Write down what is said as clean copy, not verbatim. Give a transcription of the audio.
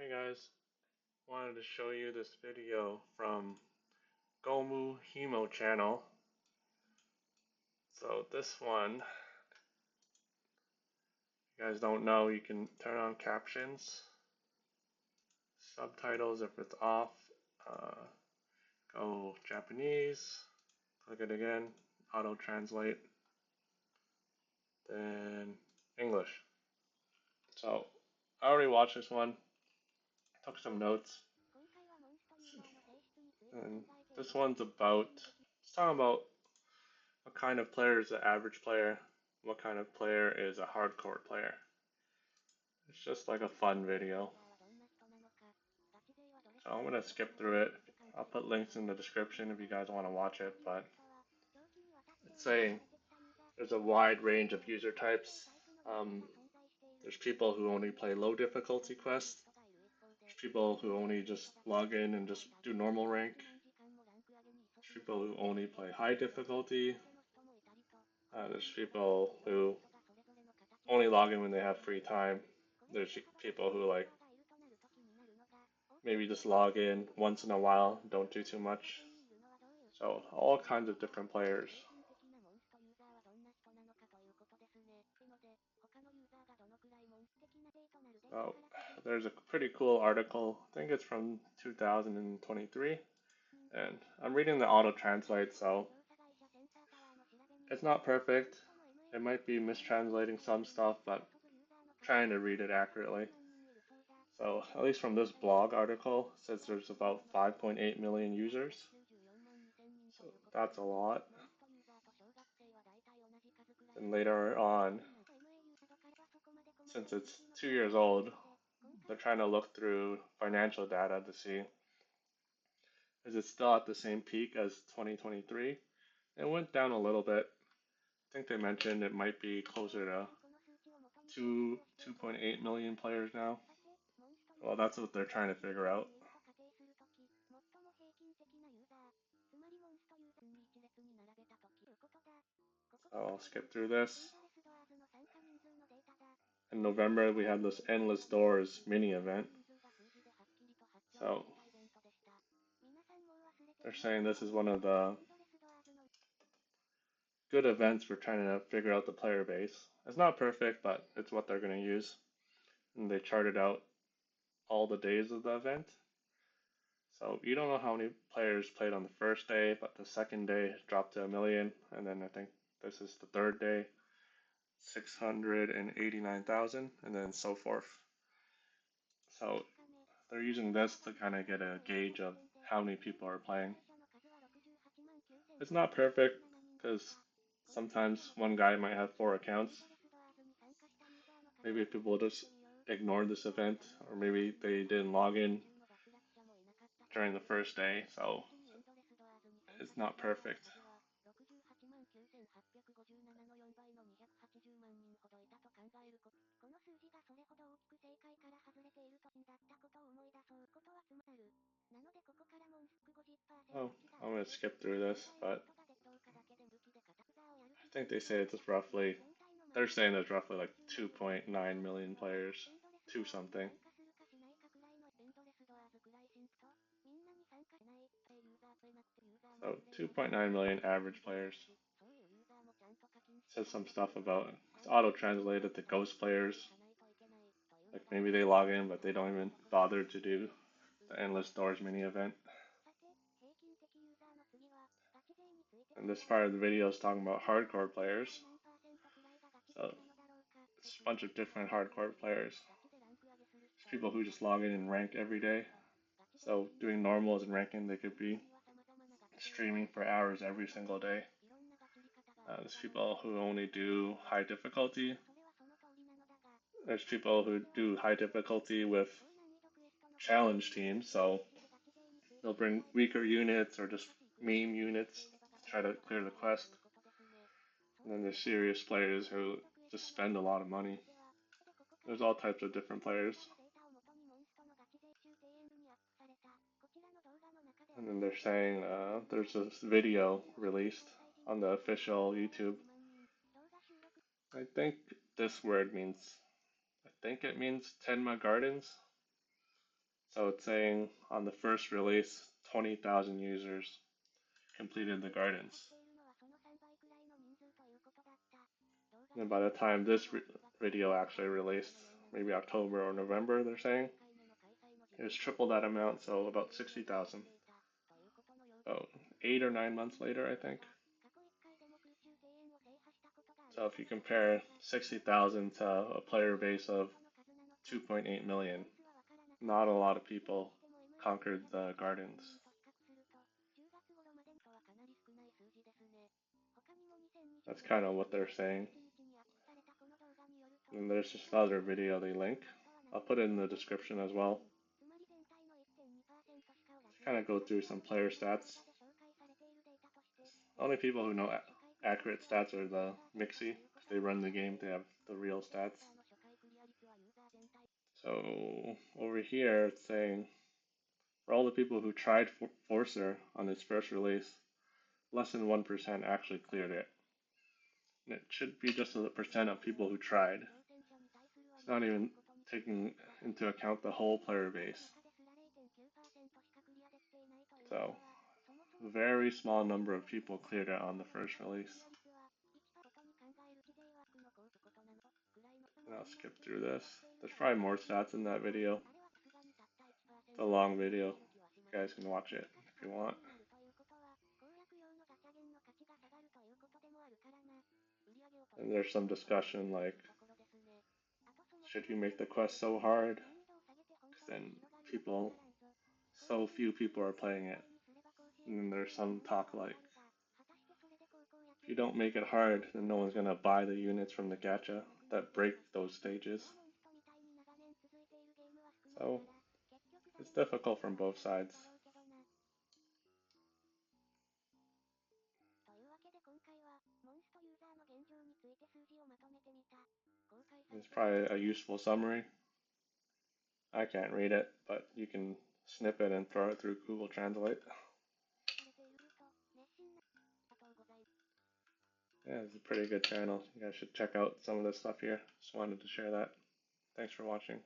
Hey guys, wanted to show you this video from gomuhimo channel. So this one, if you guys don't know, you can turn on captions, subtitles if it's off, go Japanese, click it again, auto translate, then English. So I already watched this one, took some notes, and this one's it's talking about what kind of player is an average player, what kind of player is a hardcore player. It's just like a fun video. So I'm gonna skip through it. I'll put links in the description if you guys want to watch it, but it's saying there's a wide range of user types. There's people who only play low difficulty quests. There's people who only just log in and just do normal rank. There's people who only play high difficulty. There's people who only log in when they have free time. There's people who like maybe just log in once in a while, don't do too much. So all kinds of different players. So there's a pretty cool article. I think it's from 2023, and I'm reading the auto translate, so it's not perfect. It might be mistranslating some stuff, but I'm trying to read it accurately. So at least from this blog article, it says there's about 5.8 million users. So that's a lot. And later on, since it's 2 years old, they're trying to look through financial data to see is it still at the same peak as 2023? It went down a little bit. I think they mentioned it might be closer to 2.8 million players now. Well, that's what they're trying to figure out. So I'll skip through this. In November, we had this Endless Doors mini event. So they're saying this is one of the good events for trying to figure out the player base. It's not perfect, but it's what they're going to use. And they charted out all the days of the event. So you don't know how many players played on the first day, but the second day dropped to 1 million, and then I think this is the third day, 689,000, and then so forth. So they're using this to kind of get a gauge of how many people are playing. It's not perfect because sometimes one guy might have 4 accounts. Maybe people just ignored this event, or maybe they didn't log in during the first day, so it's not perfect. Oh, I'm going to skip through this, but I think they say it's roughly, they're saying there's roughly like 2.9 million players, 2 something. So 2.9 million average players. It says some stuff about it's auto translated to ghost players. Like maybe they log in, but they don't even bother to do the Endless Doors mini event. And this part of the video is talking about hardcore players. So it's a bunch of different hardcore players. There's people who just log in and rank every day. So doing normals and ranking, they could be streaming for hours every single day. There's people who only do high difficulty. There's people who do high difficulty with challenge teams, so they'll bring weaker units or just meme units to try to clear the quest. And then there's serious players who just spend a lot of money. There's all types of different players. And then they're saying there's this video released on the official YouTube. I think this word means, I think it means Tenma Gardens. So it's saying on the first release, 20,000 users completed the gardens. And by the time this video actually released, maybe October or November, they're saying, it was triple that amount, so about 60,000. About 8 or 9 months later, I think. So if you compare 60,000 to a player base of 2.8 million, not a lot of people conquered the gardens. That's kind of what they're saying. And there's just another video they link. I'll put it in the description as well. To kind of go through some player stats. The only people who know accurate stats are the misc. If they run the game, they have the real stats. So over here, it's saying for all the people who tried Forcer on its first release, less than 1% actually cleared it. And it should be just a percent of people who tried. It's not even taking into account the whole player base. So, a very small number of people cleared it on the first release. And I'll skip through this. There's probably more stats in that video. It's a long video. You guys can watch it if you want. And there's some discussion like, should you make the quest so hard? Because then so few people are playing it. And then there's some talk like, if you don't make it hard, then no one's going to buy the units from the gacha that break those stages. So, it's difficult from both sides. It's probably a useful summary. I can't read it, but you can snip it and throw it through Google Translate. Yeah, it's a pretty good channel. You guys should check out some of this stuff here. Just wanted to share that. Thanks for watching.